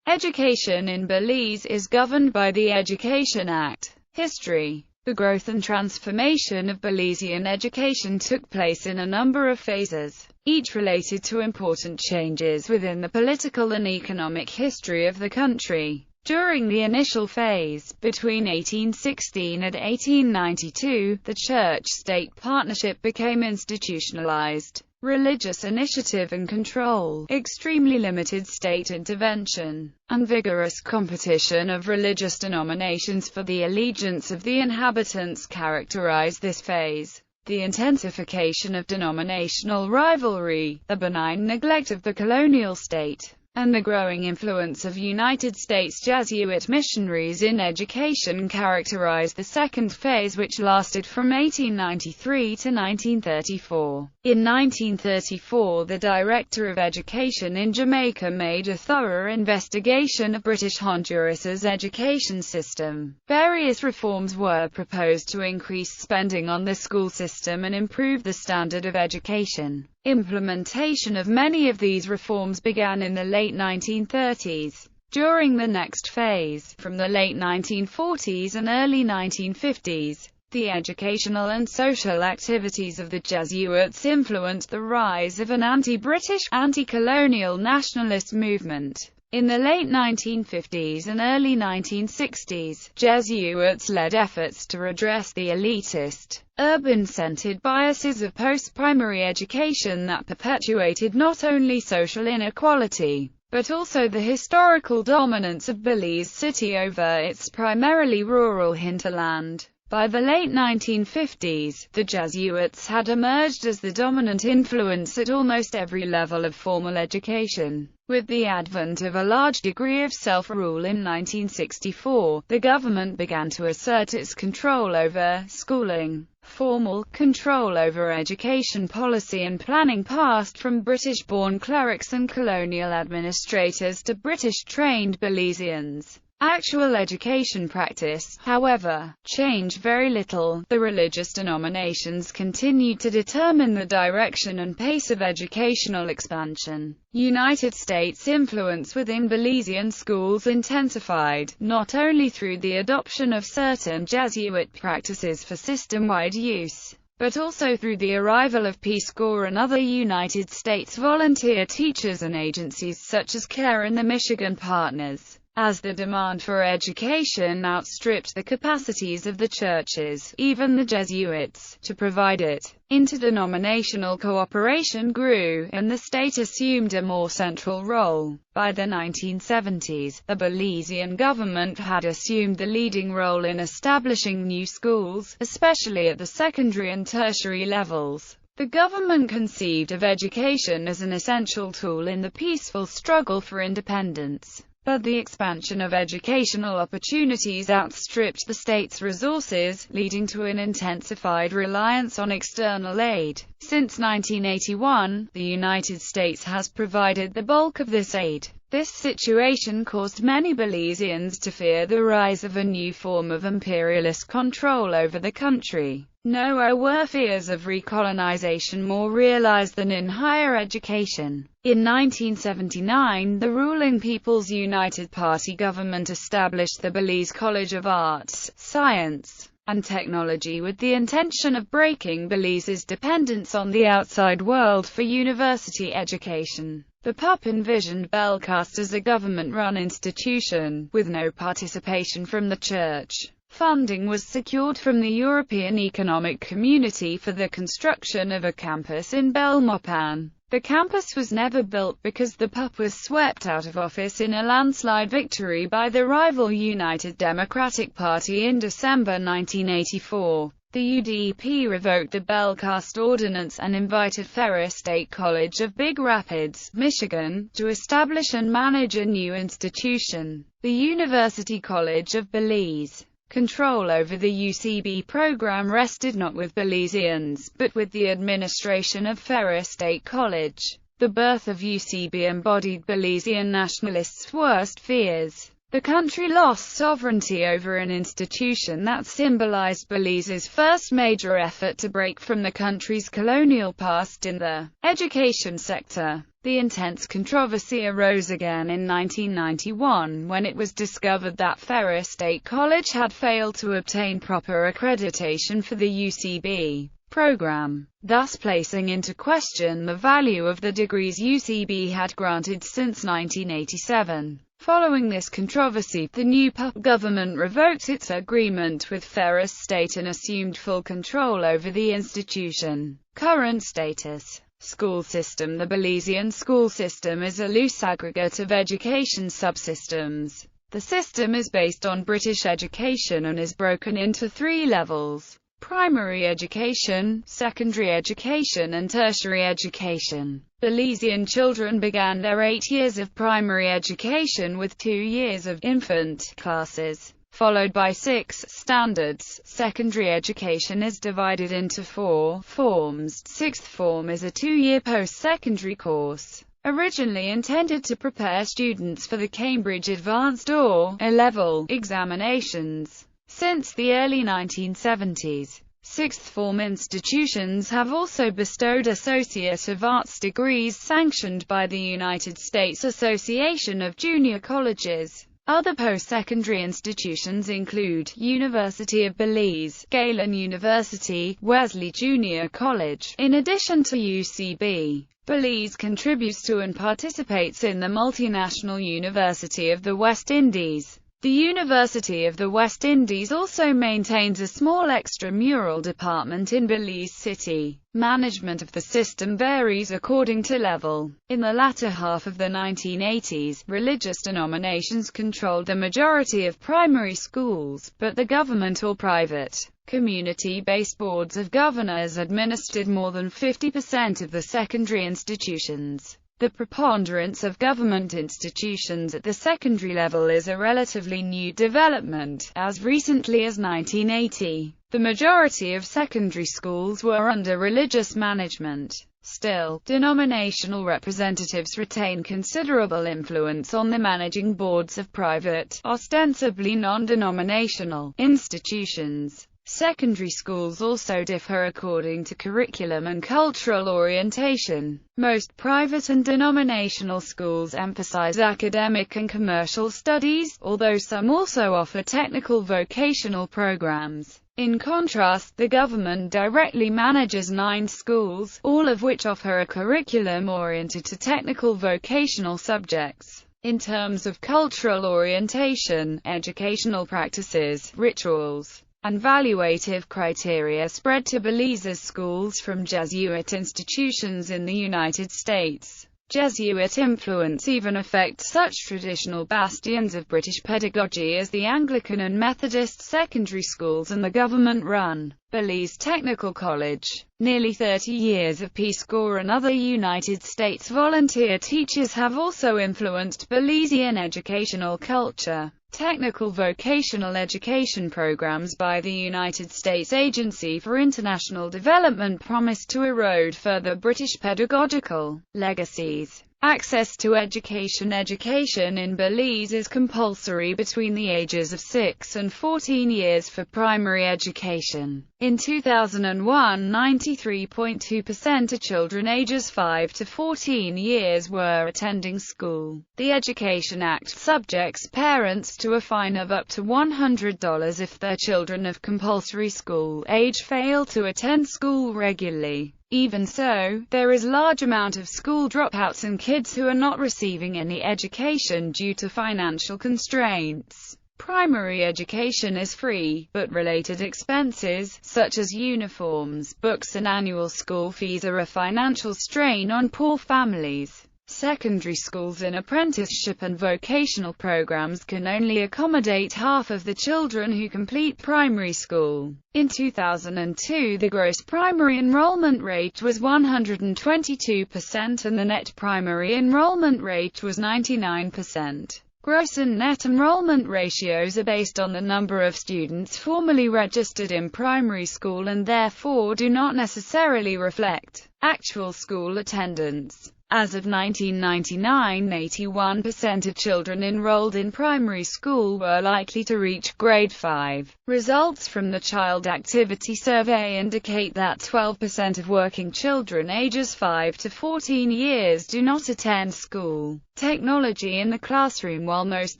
Education in Belize is governed by the Education Act. History. The growth and transformation of Belizean education took place in a number of phases, each related to important changes within the political and economic history of the country. During the initial phase, between 1816 and 1892, the church-state partnership became institutionalized. Religious initiative and control, extremely limited state intervention, and vigorous competition of religious denominations for the allegiance of the inhabitants characterized this phase. The intensification of denominational rivalry, the benign neglect of the colonial state, and the growing influence of United States Jesuit missionaries in education characterized the second phase, which lasted from 1893 to 1934. In 1934, the Director of Education in Jamaica made a thorough investigation of British Honduras's education system. Various reforms were proposed to increase spending on the school system and improve the standard of education. Implementation of many of these reforms began in the late 1930s. During the next phase, from the late 1940s and early 1950s, the educational and social activities of the Jesuits influenced the rise of an anti-British, anti-colonial nationalist movement. In the late 1950s and early 1960s, Jesuits led efforts to redress the elitist, urban-centered biases of post-primary education that perpetuated not only social inequality, but also the historical dominance of Belize City over its primarily rural hinterland. By the late 1950s, the Jesuits had emerged as the dominant influence at almost every level of formal education. With the advent of a large degree of self-rule in 1964, the government began to assert its control over schooling. Formal control over education policy and planning passed from British-born clerics and colonial administrators to British-trained Belizeans. Actual education practice, however, changed very little. The religious denominations continued to determine the direction and pace of educational expansion. United States influence within Belizean schools intensified, not only through the adoption of certain Jesuit practices for system-wide use, but also through the arrival of Peace Corps and other United States volunteer teachers and agencies such as CARE and the Michigan Partners. As the demand for education outstripped the capacities of the churches, even the Jesuits, to provide it, interdenominational cooperation grew, and the state assumed a more central role. By the 1970s, the Belizean government had assumed the leading role in establishing new schools, especially at the secondary and tertiary levels. The government conceived of education as an essential tool in the peaceful struggle for independence. But the expansion of educational opportunities outstripped the state's resources, leading to an intensified reliance on external aid. Since 1981, the United States has provided the bulk of this aid. This situation caused many Belizeans to fear the rise of a new form of imperialist control over the country. Nowhere were fears of recolonization more realized than in higher education. In 1979, the ruling People's United Party government established the Belize College of Arts, Science, and Technology with the intention of breaking Belize's dependence on the outside world for university education. The PUP envisioned Belcast as a government-run institution, with no participation from the church. Funding was secured from the European Economic Community for the construction of a campus in Belmopan. The campus was never built because the PUP was swept out of office in a landslide victory by the rival United Democratic Party in December 1984. The UDP revoked the Belcast Ordinance and invited Ferris State College of Big Rapids, Michigan, to establish and manage a new institution, the University College of Belize. Control over the UCB program rested not with Belizeans, but with the administration of Ferris State College. The birth of UCB embodied Belizean nationalists' worst fears. The country lost sovereignty over an institution that symbolized Belize's first major effort to break from the country's colonial past in the education sector. The intense controversy arose again in 1991 when it was discovered that Ferris State College had failed to obtain proper accreditation for the UCB program, thus placing into question the value of the degrees UCB had granted since 1987. Following this controversy, the new PUP government revoked its agreement with Ferris State and assumed full control over the institution. Current status. School system. The Belizean school system is a loose aggregate of education subsystems. The system is based on British education and is broken into 3 levels: primary education, secondary education and tertiary education. Belizean children began their 8 years of primary education with 2 years of infant classes, followed by 6 standards. Secondary education is divided into 4 forms. Sixth form is a 2-year post-secondary course, originally intended to prepare students for the Cambridge Advanced or A-level examinations. Since the early 1970s, sixth form institutions have also bestowed Associate of Arts degrees sanctioned by the United States Association of Junior Colleges. Other post-secondary institutions include University of Belize, Galen University, Wesley Junior College. In addition to UCB, Belize contributes to and participates in the multinational University of the West Indies. The University of the West Indies also maintains a small extramural department in Belize City. Management of the system varies according to level. In the latter half of the 1980s, religious denominations controlled the majority of primary schools, but the government or private, community-based boards of governors administered more than 50% of the secondary institutions. The preponderance of government institutions at the secondary level is a relatively new development. As recently as 1980, the majority of secondary schools were under religious management. Still, denominational representatives retain considerable influence on the managing boards of private, ostensibly non-denominational institutions. Secondary schools also differ according to curriculum and cultural orientation. Most private and denominational schools emphasize academic and commercial studies, although some also offer technical vocational programs. In contrast, the government directly manages 9 schools, all of which offer a curriculum oriented to technical vocational subjects. In terms of cultural orientation, educational practices, rituals, and valuative criteria spread to Belize's schools from Jesuit institutions in the United States. Jesuit influence even affects such traditional bastions of British pedagogy as the Anglican and Methodist secondary schools and the government-run Belize Technical College. Nearly 30 years of Peace Corps and other United States volunteer teachers have also influenced Belizean educational culture. Technical vocational education programs by the United States Agency for International Development promise to erode further British pedagogical legacies. Access to education. Education in Belize is compulsory between the ages of 6 and 14 years for primary education. In 2001, 93.2% of children ages 5 to 14 years were attending school. The Education Act subjects parents to a fine of up to $100 if their children of compulsory school age fail to attend school regularly. Even so, there is large amount of school dropouts and kids who are not receiving any education due to financial constraints. Primary education is free, but related expenses, such as uniforms, books and annual school fees are a financial strain on poor families. Secondary schools in apprenticeship and vocational programs can only accommodate half of the children who complete primary school. In 2002, the gross primary enrollment rate was 122% and the net primary enrollment rate was 99%. Gross and net enrollment ratios are based on the number of students formally registered in primary school and therefore do not necessarily reflect actual school attendance. As of 1999, 81% of children enrolled in primary school were likely to reach grade 5. Results from the Child Activity Survey indicate that 12% of working children ages 5 to 14 years do not attend school. Technology in the classroom. While most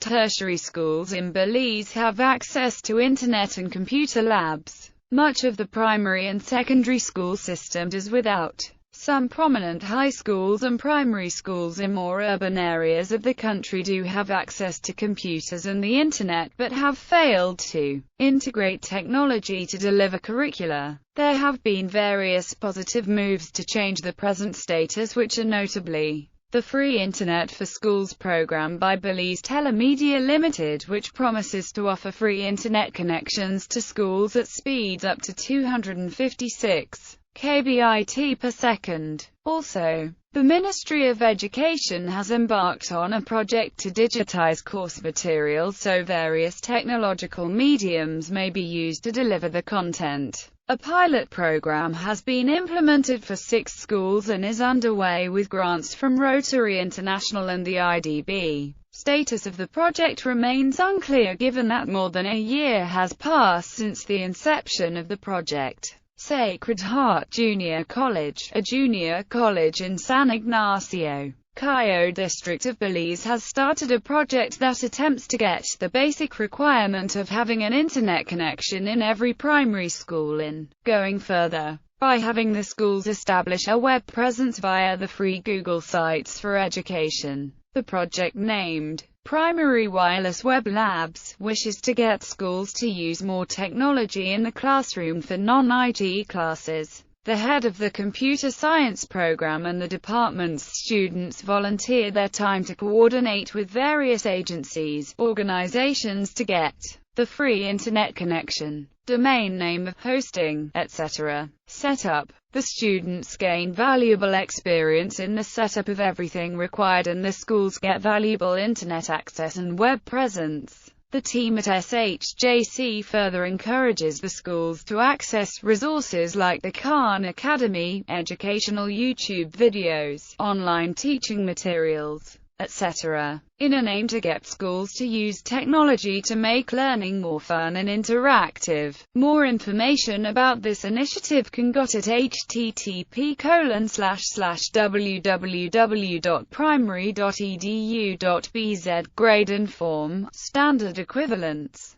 tertiary schools in Belize have access to internet and computer labs, much of the primary and secondary school system is without. Some prominent high schools and primary schools in more urban areas of the country do have access to computers and the internet but have failed to integrate technology to deliver curricula. There have been various positive moves to change the present status, which are notably the Free Internet for Schools program by Belize Telemedia Limited, which promises to offer free internet connections to schools at speeds up to 256 kbit per second. Also, the Ministry of Education has embarked on a project to digitize course materials so various technological mediums may be used to deliver the content. A pilot program has been implemented for 6 schools and is underway with grants from Rotary International and the IDB. Status of the project remains unclear given that more than a year has passed since the inception of the project. Sacred Heart Junior College, a junior college in San Ignacio, Cayo district of Belize, has started a project that attempts to get the basic requirement of having an internet connection in every primary school in. Going further, by having the schools establish a web presence via the free Google Sites for Education. The project, named Primary Wireless Web Labs, wishes to get schools to use more technology in the classroom for non-IT classes. The head of the computer science program and the department's students volunteer their time to coordinate with various agencies, organizations to get the free internet connection, domain name, hosting, etc. set up. The students gain valuable experience in the setup of everything required and the schools get valuable internet access and web presence. The team at SHJC further encourages the schools to access resources like the Khan Academy, educational YouTube videos, online teaching materials, etc., in an aim to get schools to use technology to make learning more fun and interactive. More information about this initiative can get at http://www.primary.edu.bz. Grade and form, standard equivalence.